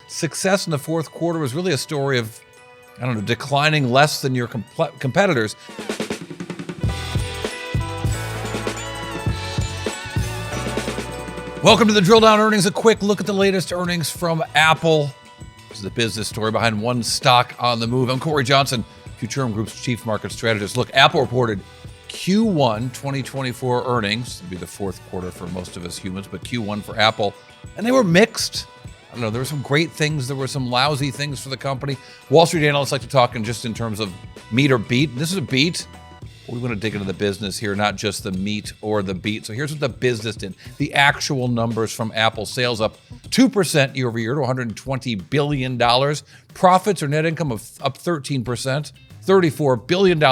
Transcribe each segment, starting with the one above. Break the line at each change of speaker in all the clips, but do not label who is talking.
success in the fourth quarter was really a story of, declining less than your competitors. Welcome to the Drill Down Earnings. A quick look at the latest earnings from Apple. This is the business story behind one stock on the move. I'm Cory Johnson, Futurum Group's chief market strategist. Look, Apple reported Q1 2024 earnings. It'll be the fourth quarter for most of us humans, but Q1 for Apple. And they were mixed. There were some great things. There were some lousy things for the company. Wall Street analysts like to talk in terms of meat or beat. This is a beat. We want to dig into the business here, not just the meat or the beat. So here's what the business did. The actual numbers from Apple: sales up 2% year over year to $120 billion. Profits or net income up 13%, $34 billion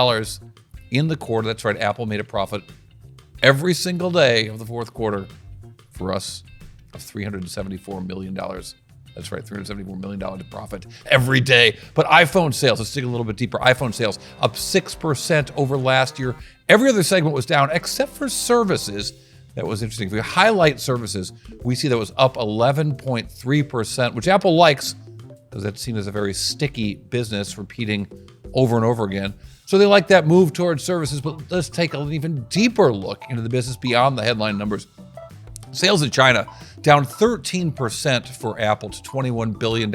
in the quarter. That's right, Apple made a profit every single day of the fourth quarter for us of $374 million. That's right, $374 million of profit every day. But iPhone sales, let's dig a little bit deeper. iPhone sales up 6% over last year. Every other segment was down except for services. That was interesting. If we highlight services, we see that was up 11.3%, which Apple likes because that's seen as a very sticky business, repeating over and over again. So they like that move towards services, but let's take an even deeper look into the business beyond the headline numbers. Sales in China down 13% for Apple to $21 billion.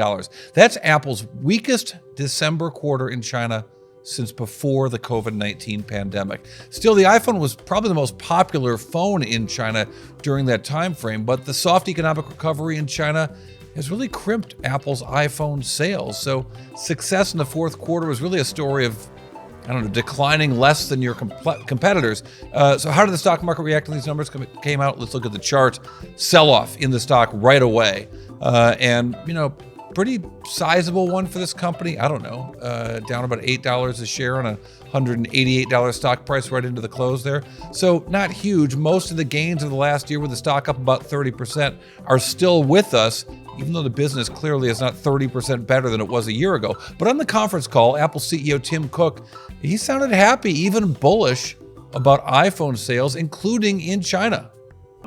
That's Apple's weakest December quarter in China since before the COVID-19 pandemic. Still, the iPhone was probably the most popular phone in China during that time frame, but the soft economic recovery in China has really crimped Apple's iPhone sales. So success in the fourth quarter was really a story of declining less than your competitors. So how did the stock market react to these numbers came out? Let's look at the chart. Sell-off in the stock right away. And pretty sizable one for this company. Down about $8 a share on a $188 stock price right into the close there. So not huge. Most of the gains of the last year with the stock up about 30% are still with us, even though the business clearly is not 30% better than it was a year ago. But on the conference call, Apple CEO Tim Cook, he sounded happy, even bullish about iPhone sales, including in China.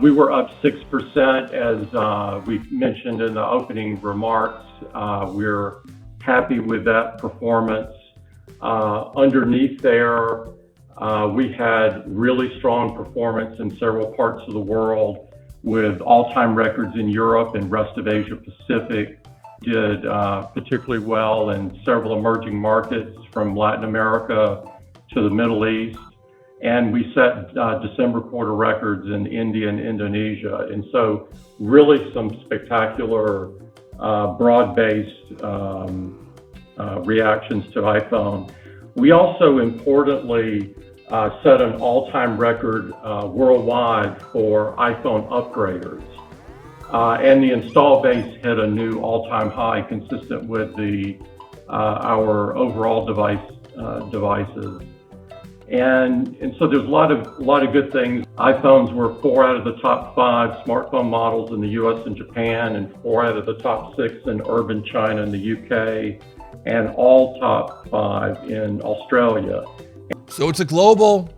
We were up 6%, as we mentioned in the opening remarks. We're happy with that performance. Underneath there, we had really strong performance in several parts of the world, with all-time records in Europe and rest of Asia Pacific. Did particularly well in several emerging markets from Latin America to the Middle East. And we set December quarter records in India and Indonesia. And so really some spectacular broad-based reactions to iPhone. We also importantly set an all-time record worldwide for iPhone upgraders. And the install base hit a new all-time high, consistent with our overall devices. And so there's a lot of good things. iPhones were 4 out of the top 5 smartphone models in the US and Japan, and 4 out of the top 6 in urban China and the UK, and all top 5 in Australia.
So it's a global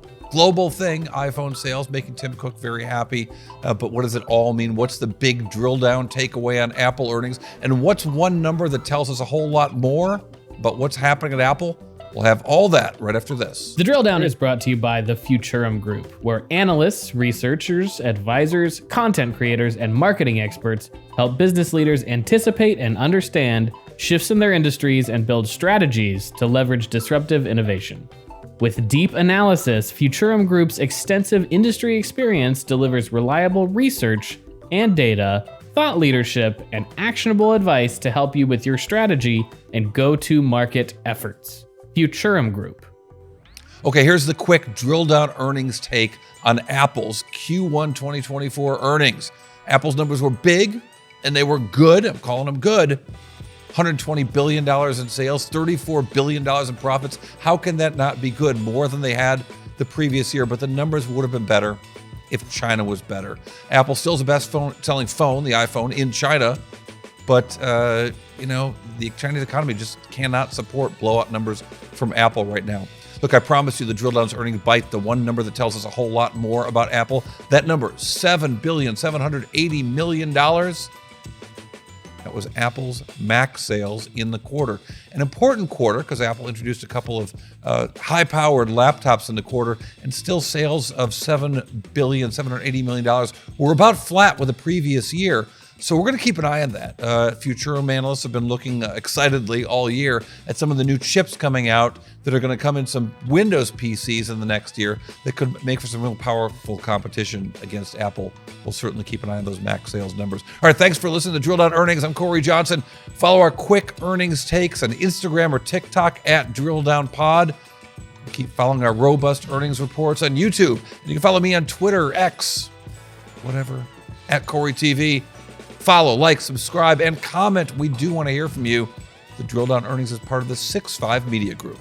thing, iPhone sales, making Tim Cook very happy. But what does it all mean? What's the big drill down takeaway on Apple earnings? And what's one number that tells us a whole lot more about what's happening at Apple? We'll have all that right after this.
The Drill Down is brought to you by the Futurum Group, where analysts, researchers, advisors, content creators, and marketing experts help business leaders anticipate and understand shifts in their industries and build strategies to leverage disruptive innovation. With deep analysis, Futurum Group's extensive industry experience delivers reliable research and data, thought leadership, and actionable advice to help you with your strategy and go-to-market efforts. Futurum Group.
Okay, here's the quick drill down earnings take on Apple's Q1 2024 earnings. Apple's numbers were big and they were good. I'm calling them good. $120 billion in sales, $34 billion in profits. How can that not be good? More than they had the previous year, but the numbers would have been better if China was better. Apple still is the best selling phone, the iPhone, in China, but the Chinese economy just cannot support blowout numbers from Apple right now. Look, I promise you the drill down's earnings bite, the one number that tells us a whole lot more about Apple. That number, $7,780 million. That was Apple's Mac sales in the quarter. An important quarter because Apple introduced a couple of high-powered laptops in the quarter, and still sales of $780 million were about flat with the previous year. So we're going to keep an eye on that. Futurum analysts have been looking excitedly all year at some of the new chips coming out that are going to come in some Windows PCs in the next year that could make for some real powerful competition against Apple. We'll certainly keep an eye on those Mac sales numbers. All right, thanks for listening to Drill Down Earnings. I'm Cory Johnson. Follow our quick earnings takes on Instagram or TikTok at Drill Down Pod. Keep following our robust earnings reports on YouTube. And you can follow me on Twitter, X, whatever, at Cory TV. Follow, like, subscribe, and comment. We do want to hear from you. The Drill Down Earnings is part of the 6.5 Media Group.